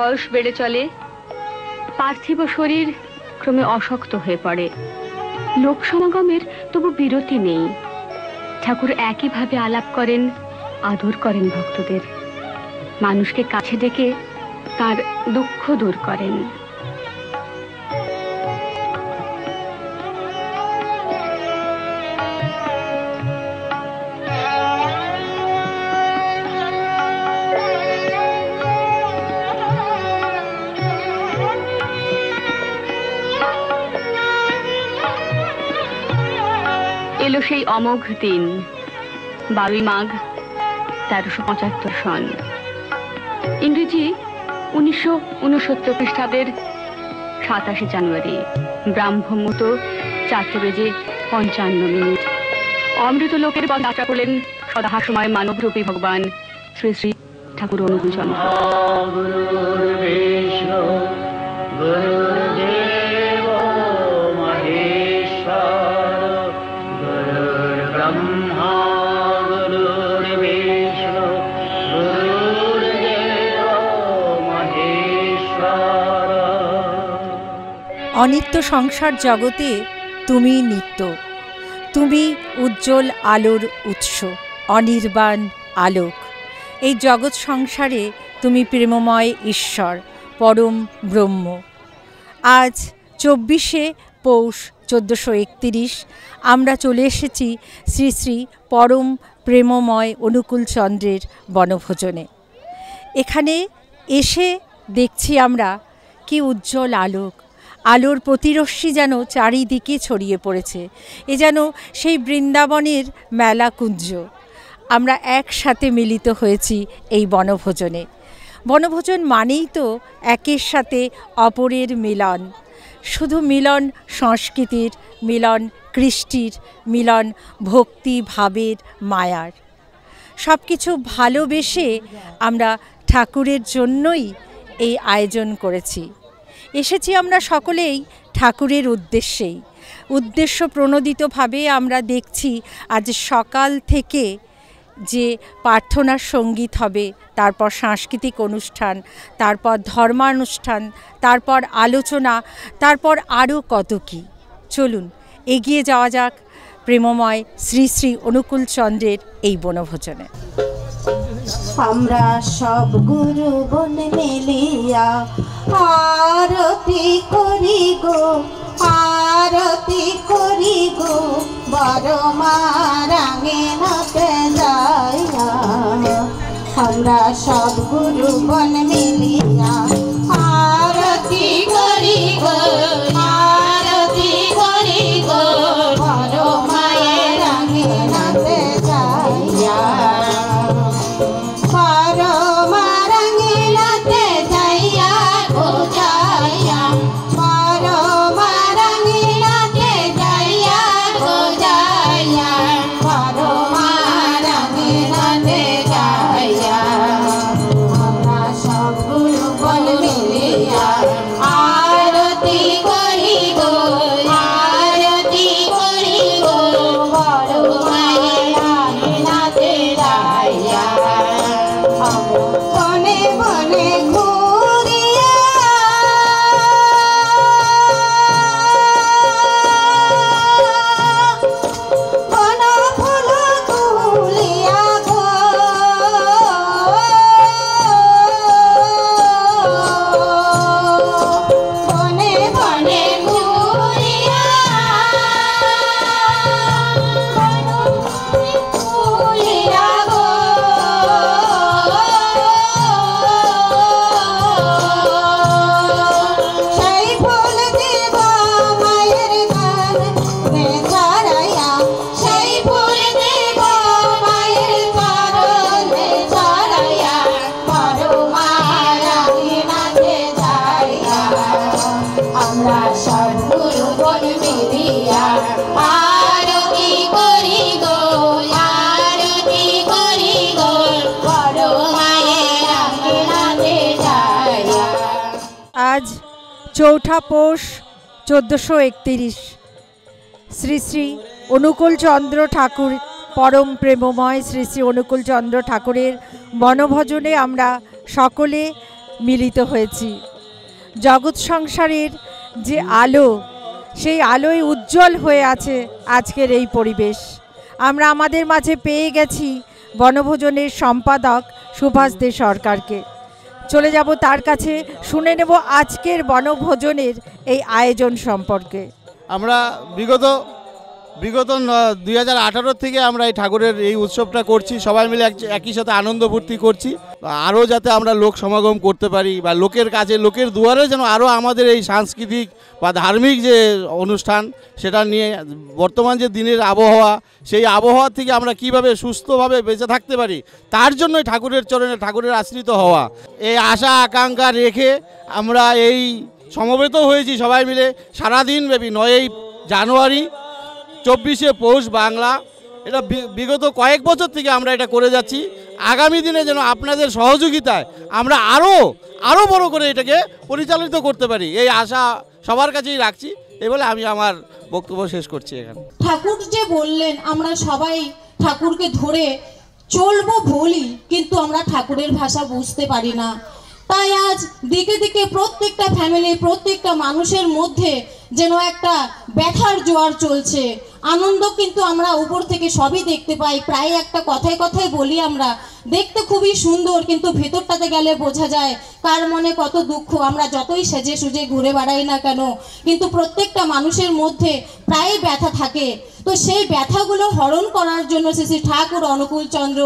বয়স বেড়ে চলে, পার্থিব শরীর ক্রমে অশক্ত হয়ে পড়ে। লোক সমাগমের তবু বিরতি নেই। ঠাকুর একইভাবে আলাপ করেন, আদর করেন ভক্তদের। মানুষকে কাছে ডেকে তার দুঃখ দূর করেন। এলো সেই অমোঘ দিন, 12ই মাঘ 1375 সন। ইংরেজি 1969 খ্রিস্টাব্দের 27 জানুয়ারি, ব্রাহ্মমুহূর্ত 4:55। অমৃত লোকের পথ যাত্রা করলেন সদাসময় মানবরূপী ভগবান শ্রী শ্রী ঠাকুর অনুকূল চন্দ্র। অনিত্য সংসার জগতে তুমি নিত্য, তুমি উজ্জ্বল আলোর উৎস, অনির্বাণ আলোক। এই জগৎ সংসারে তুমি প্রেমময় ঈশ্বর, পরম ব্রহ্ম। আজ 24শে পৌষ 1431 আমরা চলে এসেছি শ্রী শ্রী পরম প্রেমময় অনুকূল চন্দ্রের বনভোজনে। এখানে এসে দেখছি আমরা কি উজ্জ্বল আলোক, আলোর প্রতিরশ্মি যেন চারিদিকে ছড়িয়ে পড়েছে। এ যেন সেই বৃন্দাবনের মেলা কুঞ্জ। আমরা একসাথে মিলিত হয়েছি এই বনভোজনে। বনভোজন মানেই তো একের সাথে অপরের মিলন। শুধু মিলন সংস্কৃতির, মিলন কৃষ্টির, মিলন ভক্তি ভাবের, মায়ার। সব কিছু ভালোবেসে আমরা ঠাকুরের জন্যই এই আয়োজন করেছি। এসেছি আমরা সকলেই ঠাকুরের উদ্দেশ্যেই। উদ্দেশ্য প্রণোদিতভাবে আমরা দেখছি আজ সকাল থেকে যে প্রার্থনার সঙ্গীত হবে, তারপর সাংস্কৃতিক অনুষ্ঠান, তারপর ধর্মানুষ্ঠান, তারপর আলোচনা, তারপর আরও কত কী। চলুন এগিয়ে যাওয়া যাক প্রেমময় শ্রী শ্রী অনুকূল চন্দ্রের এই বনভোজনে। আমরা সব গুরু বন মিলিয়া আরতি করি গো, আরতি করি গো, বড় মারাঙে নাতে যাইয়া। আমরা সব গুরু বন মিলিয়া আরতি করি গো, আরতি করি গো, বড় মায়ের রাঙে নাতে যাইয়া। আজ 4 পৌষ 1431 শ্রী শ্রী অনুকূল চন্দ্র ঠাকুর, পরম প্রেমময় শ্রী শ্রী অনুকূল চন্দ্র ঠাকুরের বনভোজনে আমরা সকলে মিলিত হয়েছি। জগৎ সংসারের যে আলো, সেই আলোয় উজ্জ্বল হয়ে আছে আজকের এই পরিবেশ। আমরা আমাদের মাঝে পেয়ে গেছি বনভোজনের সম্পাদক সুভাষ দে সরকারকে। চলে যাব তার কাছে, শুনে নেব আজকের বনভোজনের এই আয়োজন সম্পর্কে। আমরা বিগত 2018 থেকে আমরা এই ঠাকুরের এই উৎসবটা করছি, সবাই মিলে একই সাথে আনন্দ ফুর্তি করছি। আরও যাতে আমরা লোক সমাগম করতে পারি বা লোকের কাছে, লোকের দুয়ারে যেন আরও আমাদের এই সাংস্কৃতিক বা ধার্মিক যে অনুষ্ঠান সেটা নিয়ে বর্তমান যে দিনের আবহাওয়া, সেই আবহাওয়া থেকে আমরা কিভাবে সুস্থভাবে বেঁচে থাকতে পারি, তার জন্যই ঠাকুরের চরণে ঠাকুরের আশ্রিত হওয়া, এই আশা আকাঙ্ক্ষা রেখে আমরা এই সমবেত হয়েছি সবাই মিলে সারাদিন ব্যাপী। 9ই জানুয়ারি, 24শে পৌষ বাংলা, এটা বিগত কয়েক বছর থেকে আমরা এটা করে যাচ্ছি। আগামী দিনে যেন আপনাদের সহযোগিতায় আমরা আরও বড় করে এটাকে পরিচালিত করতে পারি, এই আশা সবার কাছেই রাখছি। এই বলে আমি আমার বক্তব্য শেষ করছি এখানে। ঠাকুর যে বললেন আমরা সবাই ঠাকুরকে ধরে চলবো বলি, কিন্তু আমরা ঠাকুরের ভাষা বুঝতে পারি না। তাই আজ দিকে দিকে প্রত্যেকটা ফ্যামিলি, প্রত্যেকটা মানুষের মধ্যে যেন একটা ব্যথার জোয়ার চলছে। আনন্দ কিন্তু আমরা উপর থেকে সবই দেখতে পাই, প্রায় একটা কথায় কথায় বলি আমরা, দেখতে খুবই সুন্দর, কিন্তু ভেতরটাতে গেলে বোঝা যায় কার মনে কত দুঃখ। আমরা যতই সেজে সুজে ঘুরে বেড়াই না কেন, কিন্তু প্রত্যেকটা মানুষের মধ্যে প্রায় ব্যথা থাকে। তো সেই ব্যথাগুলো হরণ করার জন্য শ্রী ঠাকুর অনুকূল চন্দ্র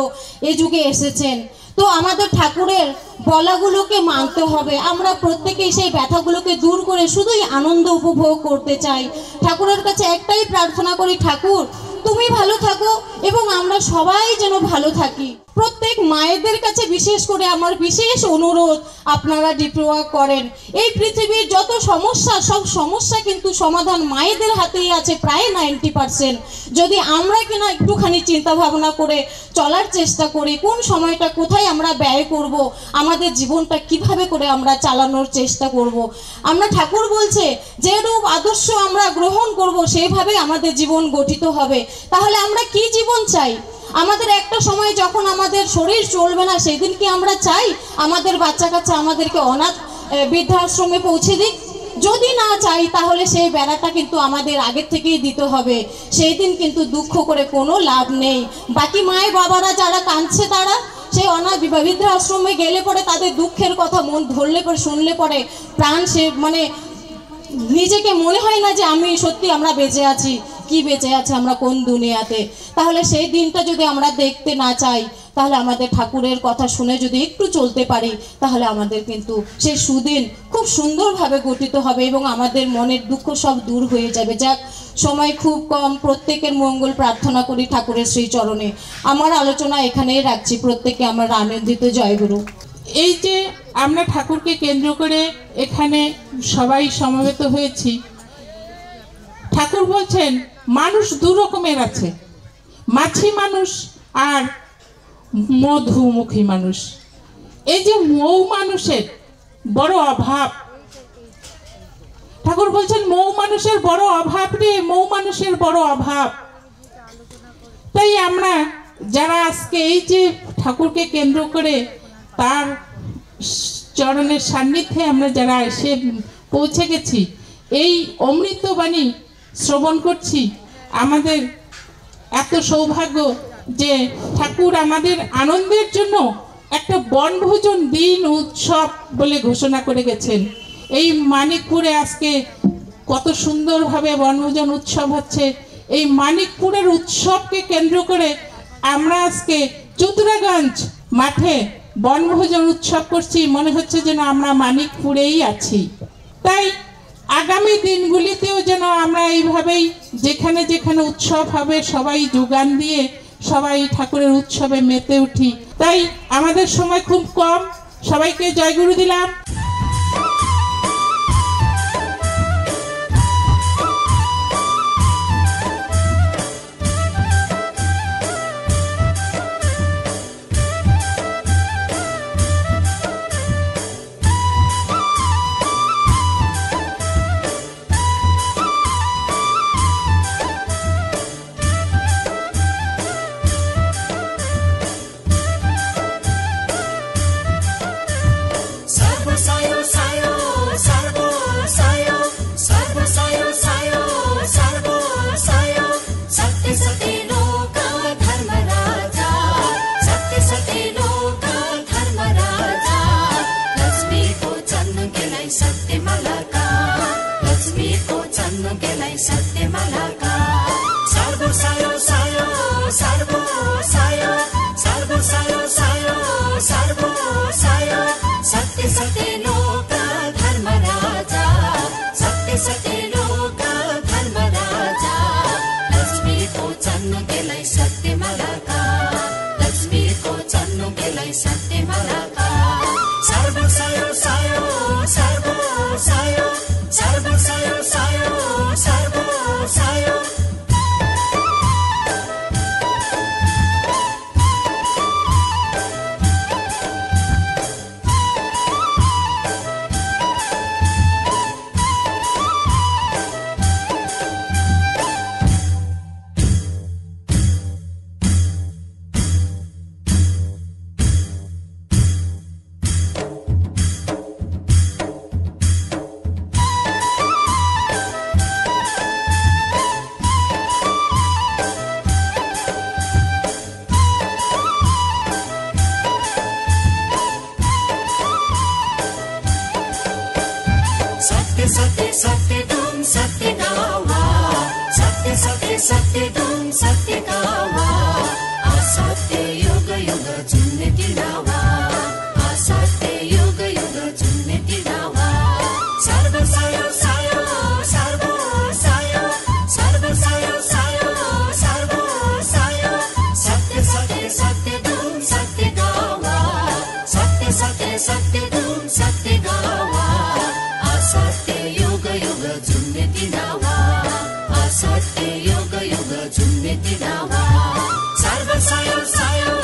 এ যুগে এসেছেন। তো আমাদের ঠাকুরের বলাগুলোকে মানতে হবে। আমরা প্রত্যেকেই সেই ব্যথাগুলোকে দূর করে শুধুই আনন্দ উপভোগ করতে চাই। ঠাকুরের কাছে একটাই প্রার্থনা করি, ঠাকুর তুমি ভালো থাকো এবং আমরা সবাই যেন ভালো থাকি। প্রত্যেক মায়েদের কাছে বিশেষ করে আমার বিশেষ অনুরোধ, আপনারা ডিপ্লোমা করেন। এই পৃথিবীর যত সমস্যা, সব সমস্যা কিন্তু সমাধান মায়েদের হাতেই আছে প্রায় 90%। যদি আমরা কিনা একটুখানি চিন্তা ভাবনা করে চলার চেষ্টা করি, কোন সময়টা কোথায় আমরা ব্যয় করব, আমাদের জীবনটা কিভাবে করে আমরা চালানোর চেষ্টা করব। আমরা ঠাকুর বলছে যেরূপ আদর্শ আমরা গ্রহণ করব, সেইভাবে আমাদের জীবন গঠিত হবে। তাহলে আমরা কি জীবন চাই? আমাদের একটা সময় যখন আমাদের শরীর চলবে না, সেদিন কি আমরা চাই আমাদের বাচ্চা কাচ্চা আমাদেরকে অনাথ বৃদ্ধাশ্রমে পৌঁছে দিক? যদি না চাই তাহলে সেই বেড়াটা কিন্তু আমাদের আগের থেকেই দিতে হবে। সেই দিন কিন্তু দুঃখ করে কোনো লাভ নেই। বাকি মায়ের বাবারা যারা কাঁদছে, তারা সেই অনাথ বৃদ্ধাশ্রমে গেলে পরে তাদের দুঃখের কথা মন ধরলে পরে, শুনলে পরে প্রাণ সে মানে নিজেকে মনে হয় না যে আমি সত্যি আমরা বেঁচে আছি। কি বেঁচে আছে আমরা কোন দুনিয়াতে? তাহলে সেই দিনটা যদি আমরা দেখতে না চাই, তাহলে আমাদের ঠাকুরের কথা শুনে যদি একটু চলতে পারি, তাহলে আমাদের কিন্তু সেই সুদিন খুব সুন্দরভাবে গঠিত হবে এবং আমাদের মনের দুঃখ সব দূর হয়ে যাবে। যাক, সময় খুব কম, প্রত্যেকের মঙ্গল প্রার্থনা করি ঠাকুরের শ্রী চরণে। আমার আলোচনা এখানেই রাখছি। প্রত্যেকে আমার আনন্দিত। জয়গুরু। এই যে আমরা ঠাকুরকে কেন্দ্র করে এখানে সবাই সমবেত হয়েছি, ঠাকুর বলছেন মানুষ দু রকমের আছে, মাছি মানুষ আর মধুমুখী মানুষ। এই যে মৌ মানুষের বড় অভাব, ঠাকুর বলছেন মৌ মানুষের বড় অভাব রে, মৌ মানুষের বড় অভাব। তাই আমরা যারা আজকে এই যে ঠাকুরকে কেন্দ্র করে তার চরণের সান্নিধ্যে আমরা যারা এসে পৌঁছে গেছি, এই অমৃতবাণী শ্রবণ করছি, আমাদের এত সৌভাগ্য যে ঠাকুর আমাদের আনন্দের জন্য একটা বনভোজন দিন, উৎসব বলে ঘোষণা করে গেছেন। এই মানিকপুরে আজকে কত সুন্দরভাবে বনভোজন উৎসব হচ্ছে। এই মানিকপুরের উৎসবকে কেন্দ্র করে আমরা আজকে চুতরাগঞ্জ মাঠে বনভোজন উৎসব করছি, মনে হচ্ছে যেন আমরা মানিকপুরেই আছি। তাই আগামী দিনগুলিতেও যেন আমরা এইভাবেই যেখানে যেখানে উৎসব হবে সবাই যোগান দিয়ে সবাই ঠাকুরের উৎসবে মেতে উঠি। তাই আমাদের সময় খুব কম, সবাইকে জয়গুরু দিলাম। सब लक्ष्मीको चन्नु केलाई सत्य मलाका लक्ष्मीको चन्नु केलाई सत्य मलाका सर्व सायो सायो सर्व सायो सर्व सायो सायो सर्व सायो सत्य सत्य तुम सत्य गावा सत्य सत्य सत्य तुम सत्य गावा असत्य युग युग जुन्ने तिरावा असत्य युग युग जुन्ने तिरावा सर्व सायो सायो सर्व सायो सर्व सायो सायो सर्व सायो सत्य सत्य सत्य तुम सत्य गावा सत्य सत्य सत्य तुम सत्य गावा असत्य युग युग झुंडे तिरावा असत्य युग युग झुंडे तिरावा सर्व सायो सायो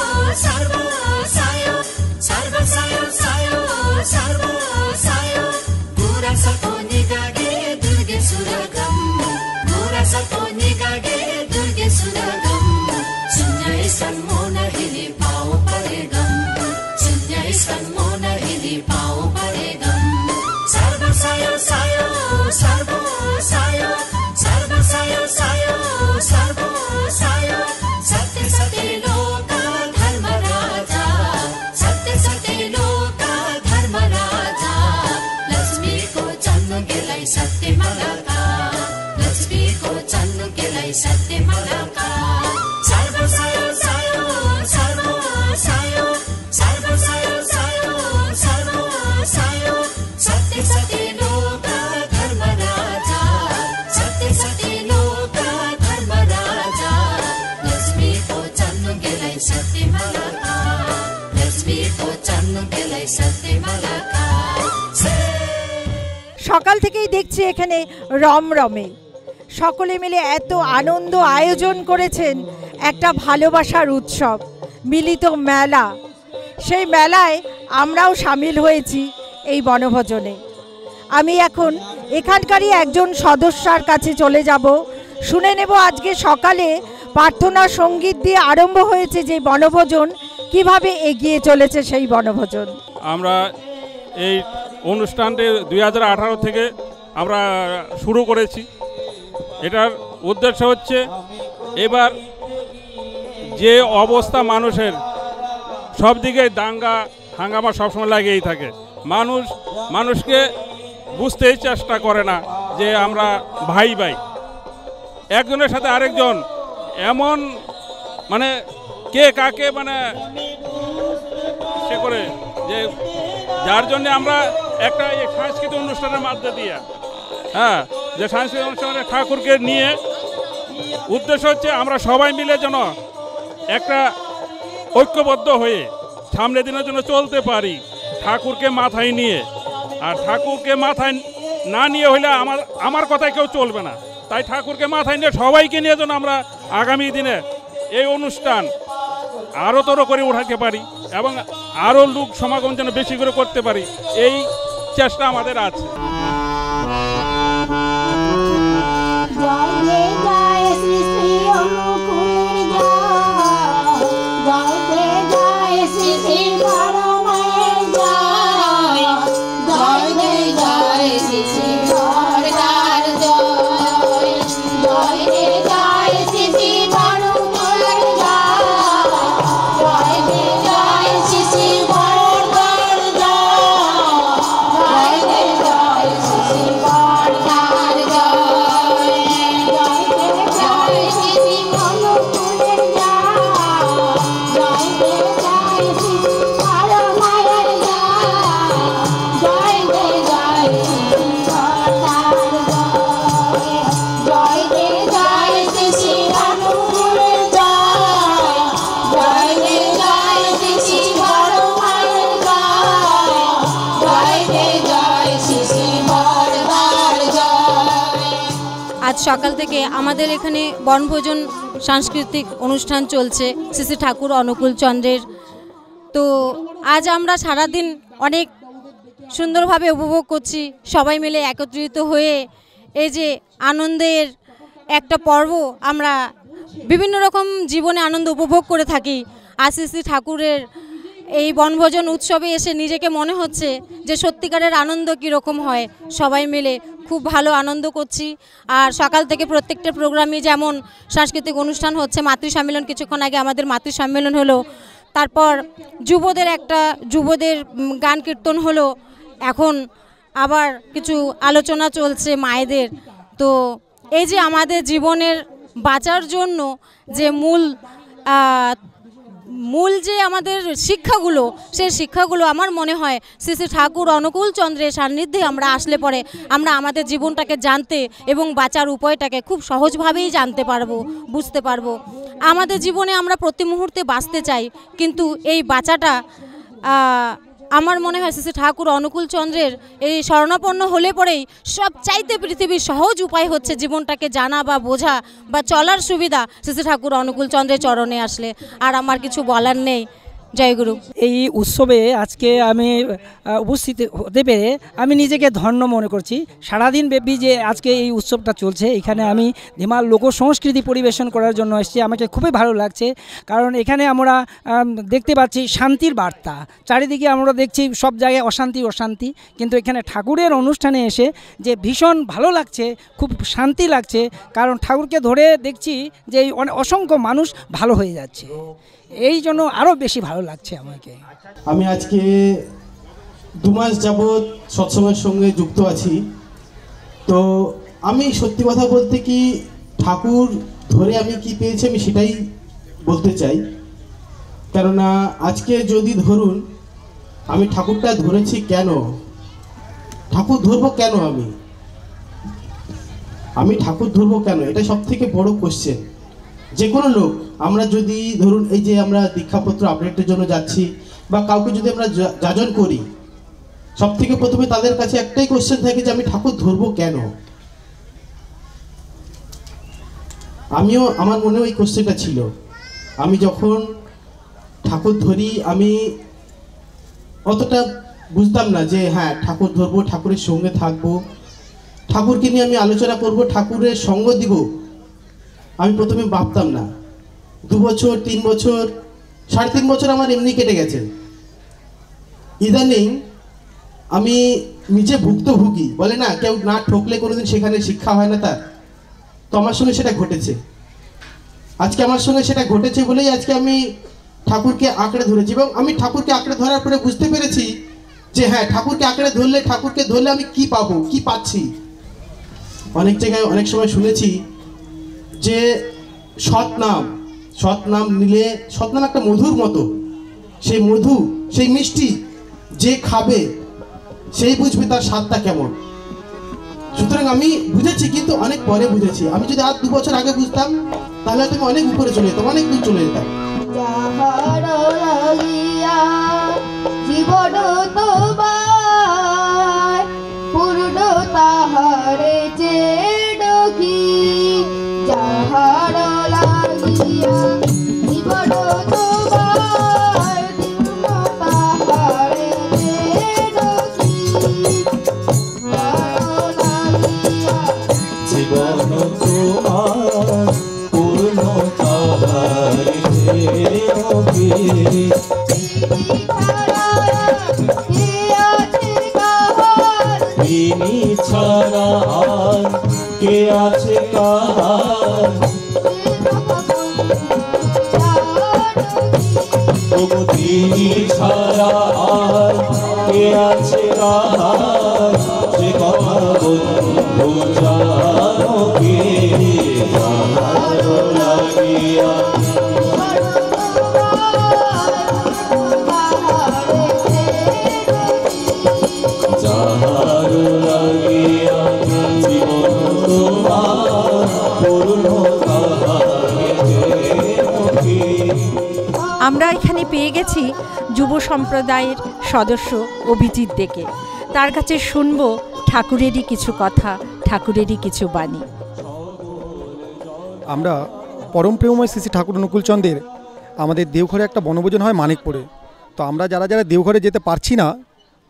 सर्व सायो सर्व सायो सायो सर्व सायो गुरा सको निगागे दुर्गे सुरगम गुरा सको निगागे दुर्गे सुरगम सुन्याय सन्मोन हिली पाओ परेगम सुन्याय सन्मोन हिली पाओ परेगम सर्व सायो सायो सर्व सायो सर्व सायो सायो सर्व सायो सत्य सत्य लोका धर्म राजा सत्य सत्य लोका धर्म राजा लक्ष्मी को चन्नु केलाई सत्य मलाका लक्ष्मी को चन्नु केलाई सत्य मलाका सर्व सायो सायो सर्व सायो सर्व सायो सायो सर्व सायो सत्य सत्य लोका धर्म राजा सत्य सत्य लोका धर्म राजा लक्ष्मी को चन्नु केलाई सत्य मलाका लक्ष्मी को चन्नु केलाई सत्य मलाका সকাল থেকেই দেখছি এখানে রমরমে সকলে মিলে এত আনন্দ আয়োজন করেছেন একটা ভালোবাসার উৎসব মিলিত মেলা সেই মেলায় আমরাও সামিল হয়েছি এই বনভোজনে আমি এখন এখানকারই একজন সদস্যার কাছে চলে যাব শুনে নেব আজকে সকালে প্রার্থনা সঙ্গীত দিয়ে আরম্ভ হয়েছে যে বনভোজন কিভাবে এগিয়ে চলেছে সেই বনভোজন আমরা এই অনুষ্ঠানটি 2018 থেকে আমরা শুরু করেছি এটার উদ্দেশ্য হচ্ছে এবার যে অবস্থা মানুষের সব দিকে দাঙ্গা হাঙ্গামা সবসময় লাগেই থাকে মানুষকে বুঝতেই চেষ্টা করে না যে আমরা ভাই ভাই একজনের সাথে আরেকজন এমন মানে কে কাকে মানে সে করে যে যার জন্য আমরা একটা এই সাংস্কৃতিক অনুষ্ঠানের মধ্যে দিয়ে যে সাংস্কৃতিক অনুষ্ঠানে ঠাকুরকে নিয়ে উদ্দেশ্য হচ্ছে আমরা সবাই মিলে যেন একটা ঐক্যবদ্ধ হয়ে সামনের দিনের জন্য চলতে পারি ঠাকুরকে মাথায় নিয়ে আর ঠাকুরকে মাথায় না নিয়ে হইলে আমার কথায় কেউ চলবে না তাই ঠাকুরকে মাথায় নিয়ে সবাইকে নিয়ে যেন আমরা আগামী দিনে এই অনুষ্ঠান আরও তর করে উঠাতে পারি এবং আরও লোক সমাগম যেন বেশি করে করতে পারি এই চেষ্টা আমাদের আছে জয় সকাল থেকে আমাদের এখানে বনভোজন সাংস্কৃতিক অনুষ্ঠান চলছে শ্রী শ্রী ঠাকুর অনুকূল চন্দ্রের। তো আজ আমরা সারাদিন অনেক সুন্দরভাবে উপভোগ করছি, সবাই মিলে একত্রিত হয়ে এই যে আনন্দের একটা পর্ব। আমরা বিভিন্ন রকম জীবনে আনন্দ উপভোগ করে থাকি। আর শ্রী শ্রী ঠাকুরের এই বনভোজন উৎসবে এসে নিজেকে মনে হচ্ছে যে সত্যিকারের আনন্দ কীরকম হয়। সবাই মিলে খুব ভালো আনন্দ করছি। আর সকাল থেকে প্রত্যেকটা প্রোগ্রামে যেমন সাংস্কৃতিক অনুষ্ঠান হচ্ছে, মাতৃ সম্মেলন কিছুক্ষণ আগে আমাদের মাতৃ সম্মেলন হলো, তারপর যুবদের গান কীর্তন হলো, এখন আবার কিছু আলোচনা চলছে মায়েদের। তো এই যে আমাদের জীবনের বাঁচার জন্য যে মূল যে আমাদের শিক্ষাগুলো, সেই শিক্ষাগুলো আমার মনে হয় শ্রী শ্রী ঠাকুর অনুকূল চন্দ্রের সান্নিধ্যে আমরা আসলে পরে আমরা আমাদের জীবনটাকে জানতে এবং বাঁচার উপায়টাকে খুব সহজভাবেই জানতে পারবো, বুঝতে পারবো। আমাদের জীবনে আমরা প্রতি মুহূর্তে বাঁচতে চাই, কিন্তু এই বাঁচাটা আমার মনে হয় শ্রী শ্রী ঠাকুর অনুকূল চন্দ্রের এই শরণাপন্ন হলে পরেই সব চাইতে পৃথিবীর সহজ উপায় হচ্ছে জীবনটাকে জানা বা বোঝা বা চলার সুবিধা শ্রী শ্রী ঠাকুর অনুকূল চন্দ্রের চরণে আসলে। আর আমার কিছু বলার নেই। জয়গুরু। এই উৎসবে আজকে আমি উপস্থিত হতে পেরে আমি নিজেকে ধন্য মনে করছি। সারাদিন ব্যাপী যে আজকে এই উৎসবটা চলছে, এখানে আমি ধিমাল লোকসংস্কৃতি পরিবেশন করার জন্য এসেছি। আমাকে খুবই ভালো লাগছে, কারণ এখানে আমরা দেখতে পাচ্ছি শান্তির বার্তা। চারিদিকে আমরা দেখছি সব জায়গায় অশান্তি, কিন্তু এখানে ঠাকুরের অনুষ্ঠানে এসে যে ভীষণ ভালো লাগছে, খুব শান্তি লাগছে। কারণ ঠাকুরকে ধরে দেখছি যে অসংখ্য মানুষ ভালো হয়ে যাচ্ছে, এই জন্য আরও বেশি ভালো লাগছে আমাকে। আমি আজকে 2 মাস যাবৎ সৎসঙ্গের সঙ্গে যুক্ত আছি। তো আমি সত্যি কথা বলতে কি, ঠাকুর ধরে আমি কি পেয়েছি আমি সেটাই বলতে চাই। কেননা আজকে যদি ধরুন আমি ঠাকুরটা ধরেছি কেন, ঠাকুর ধরবো কেন, আমি ঠাকুর ধরবো কেন, এটা সব থেকে বড় কোশ্চেন। যে কোনো লোক, আমরা যদি ধরুন এই যে আমরা দীক্ষাপত্র আপডেটের জন্য যাচ্ছি বা কাউকে যদি আমরা যাজন করি, সব থেকে প্রথমে তাদের কাছে একটাই কোশ্চেন থাকে যে আমি ঠাকুর ধরবো কেন। আমার মনে ওই কোশ্চেনটা ছিল। আমি যখন ঠাকুর ধরি আমি অতটা বুঝতাম না যে হ্যাঁ ঠাকুর ধরবো, ঠাকুরের সঙ্গে থাকবো, ঠাকুরকে নিয়ে আমি আলোচনা করব, ঠাকুরের সঙ্গ দিব। আমি প্রথমে ভাবতাম না। 2 বছর 3 বছর 3.5 বছর আমার এমনি কেটে গেছে। ইদানিং আমি নিজে ভুক্তভোগী, বলে না কেউ না ঠকলে কোনোদিন সেখানে শিক্ষা হয় না তার। তো আমার সঙ্গে সেটা ঘটেছে। আজকে আমার সঙ্গে সেটা ঘটেছে বলেই আজকে আমি ঠাকুরকে আঁকড়ে ধরেছি। এবং আমি ঠাকুরকে আঁকড়ে ধরার পরে বুঝতে পেরেছি যে হ্যাঁ, ঠাকুরকে আঁকড়ে ধরলে, ঠাকুরকে ধরলে আমি কি পাবো, কি পাচ্ছি। অনেক জায়গায় অনেক সময় শুনেছি যে সৎ নাম নিলে, সৎ নাম একটা মধুর মতো, সেই মধু, সেই মিষ্টি যে খাবে সেই বুঝবে তার স্বাদটা কেমন। সুতরাং আমি বুঝেছি, কিন্তু অনেক পরে বুঝেছি। আমি যদি আর 2 বছর আগে বুঝতাম তাহলে হয়তো আমি অনেক উপরে চলে যেতাম, অনেক দূর চলে যেতাম। জীবন তোমার পূর্ণ তাহারে চেডকি, যাহার লাগিয়া জীবন তোমার পূর্ণ তাহারে চেডকি, জীবন তোমার পূর্ণ তাহারে চেডকি, তিনি ছাড়া আর কে আছে কাহার, তিনি ছাড়া আর কে আছে কাহার, সে কথা বন্ধু জানো কে, যাহার লাগিয়া আমরা এখানে পেয়ে গেছি যুব সম্প্রদায়ের সদস্য অভিজিৎ দেকে। তার কাছে শুনবো ঠাকুরেরই কিছু কথা, ঠাকুরেরই কিছু বাণী। আমরা পরম প্রেমময় শ্রী শ্রী ঠাকুর অনুকূলচন্দ্রের আমাদের দেওঘরে একটা বনভোজন হয় মানিকপুরে। তো আমরা যারা যারা দেওঘরে যেতে পারছি না,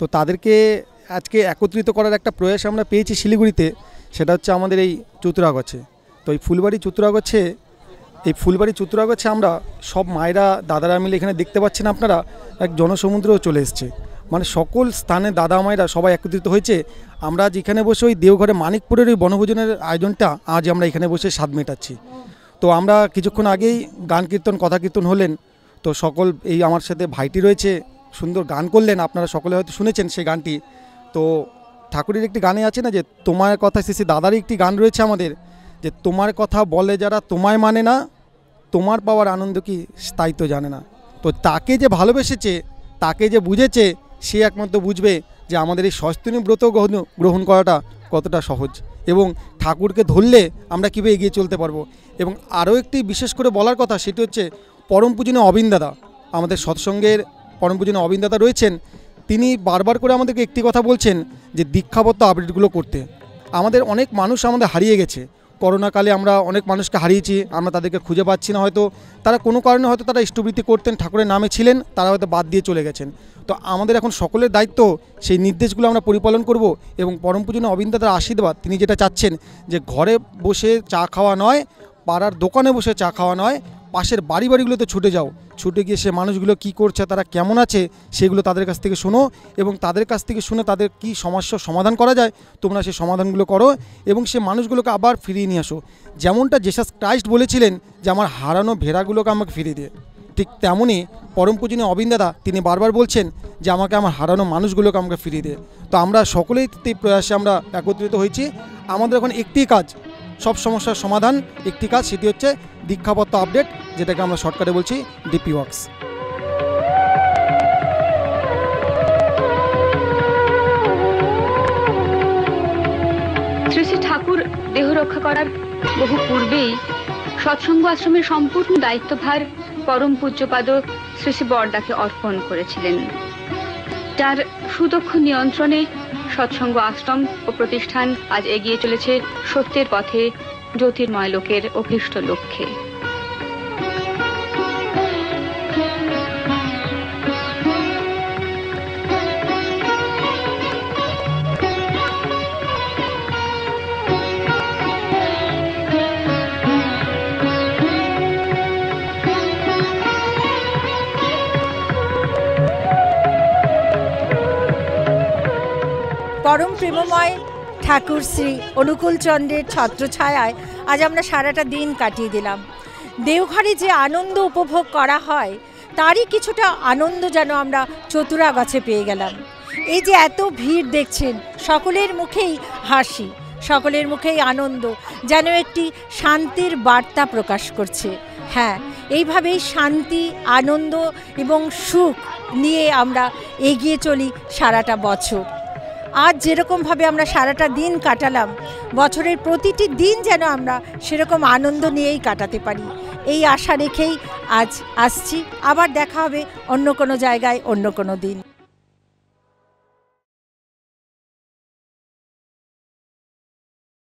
তো তাদেরকে আজকে একত্রিত করার একটা প্রয়াস আমরা পেয়েছি শিলিগুড়িতে। সেটা হচ্ছে আমাদের এই চতুরাগছে। তো এই ফুলবাড়ি চতুরাগছে আমরা সব মায়েরা দাদারা মিলে এখানে দেখতে পাচ্ছেন আপনারা এক জনসমুদ্রও চলে এসছে, মানে সকল স্থানে দাদা মায়েরা সবাই একত্রিত হয়েছে। আমরা আজ এখানে বসে ওই দেওঘরে মানিকপুরের ওই বনভোজনের আয়োজনটা আজ আমরা এখানে বসে স্বাদ মেটাচ্ছি। তো আমরা কিছুক্ষণ আগেই গান কীর্তন কথা কীর্তন হলেন, তো সকল এই আমার সাথে ভাইটি রয়েছে সুন্দর গান করলেন, আপনারা সকলে হয়তো শুনেছেন সেই গানটি। তো ঠাকুরের একটি গানে আছে না যে তোমার কথা, শ্রী দাদারই একটি গান রয়েছে আমাদের, যে তোমার কথা বলে যারা তোমায় মানে না, তোমার পাওয়ার আনন্দ কি তাই তো জানে না। তো তাকে যে ভালোবেসেছে, তাকে যে বুঝেছে, সে একমাত্র বুঝবে যে আমাদের এই সস্তনী ব্রত গ্রহণ করাটা কতটা সহজ, এবং ঠাকুরকে ধরলে আমরা কীভাবে এগিয়ে চলতে পারবো। এবং আরও একটি বিশেষ করে বলার কথা, সেটি হচ্ছে পরম পূজনীয় অবিন দাদা, আমাদের সৎসঙ্গের পরম পূজনীয় অবিন দাদা রয়েছেন। তিনি বারবার করে আমাদেরকে একটি কথা বলছেন যে দীক্ষাবদ্ধ আপডেটগুলো করতে। আমাদের অনেক মানুষ আমাদের হারিয়ে গেছে, করোনাকালে আমরা অনেক মানুষকে হারিয়েছি, আমরা তাদেরকে খুঁজে পাচ্ছি না, হয়তো তারা কোনো কারণে হয়তো তারা ইষ্টবৃত্তি করতেন, ঠাকুরের নামে ছিলেন, তারা হয়তো বাদ দিয়ে চলে গেছেন। তো আমাদের এখন সকলের দায়িত্ব সেই নির্দেশগুলো আমরা পরিপালন করব। এবং পরম পূজনীয় অবিন দাদার আশীর্বাদ, তিনি যেটা চাচ্ছেন যে ঘরে বসে চা খাওয়া নয়, পাড়ার দোকানে বসে চা খাওয়া নয়, পাশের বাড়িগুলোতে ছুটে যাও, ছুটে গিয়ে সে মানুষগুলো কি করছে, তারা কেমন আছে, সেগুলো তাদের কাছ থেকে শোনো, এবং তাদের কাছ থেকে শুনে তাদের কি সমস্যার সমাধান করা যায় তোমরা সেই সমাধানগুলো করো, এবং সে মানুষগুলোকে আবার ফিরিয়ে নিয়ে আসো। যেমনটা জিসাস ক্রাইস্ট বলেছিলেন যে আমার হারানো ভেড়াগুলোকে আমাকে ফিরিয়ে দিয়ে, ঠিক তেমনই পরম পূজনীয় অবিন দাদা তিনি বারবার বলছেন যে আমাকে আমার হারানো মানুষগুলোকে আমাকে ফিরিয়ে দিয়ে। তো আমরা সকলেই এই প্রয়াসে আমরা একত্রিত হয়েছি। আমাদের এখন একটি কাজ, সব সমস্যার সমাধান, একটি কাজ, সেটি হচ্ছে দীক্ষাপত্র আপডেট, যেটাকে আমরা শর্টকাটে বলছি ডিপি ওয়ার্কস। শ্রী শ্রী ঠাকুর দেহ রক্ষা করার বহু পূর্বেই সৎসঙ্গ আশ্রমের সম্পূর্ণ দায়িত্বভার পরম পূজ্যপাদ শ্রী শ্রী বরদাকে অর্পণ করেছিলেন। তার সুদক্ষ নিয়ন্ত্রণে সৎসঙ্গ আশ্রম ও প্রতিষ্ঠান আজ এগিয়ে চলেছে সত্যের পথে, জ্যোতির্ময় লোকের অভীষ্ট লক্ষ্যে। পরম প্রেমময় ঠাকুর শ্রী অনুকূলচন্দ্রের ছত্রছায়ায় আজ আমরা সারাটা দিন কাটিয়ে দিলাম। দেওঘরে যে আনন্দ উপভোগ করা হয় তারই কিছুটা আনন্দ যেন আমরা চতুরাগছে পেয়ে গেলাম। এই যে এত ভিড় দেখছেন, সকলের মুখেই হাসি, সকলের মুখেই আনন্দ, যেন একটি শান্তির বার্তা প্রকাশ করছে। হ্যাঁ, এইভাবেই শান্তি, আনন্দ এবং সুখ নিয়ে আমরা এগিয়ে চলি সারাটা বছর। আজ যেরকমভাবে আমরা সারাটা দিন কাটালাম, বছরের প্রতিটি দিন যেন আমরা সেরকম আনন্দ নিয়েই কাটাতে পারি, এই আশা রেখেই আজ আসছি। আবার দেখা হবে অন্য কোনো জায়গায়, অন্য কোনো দিন।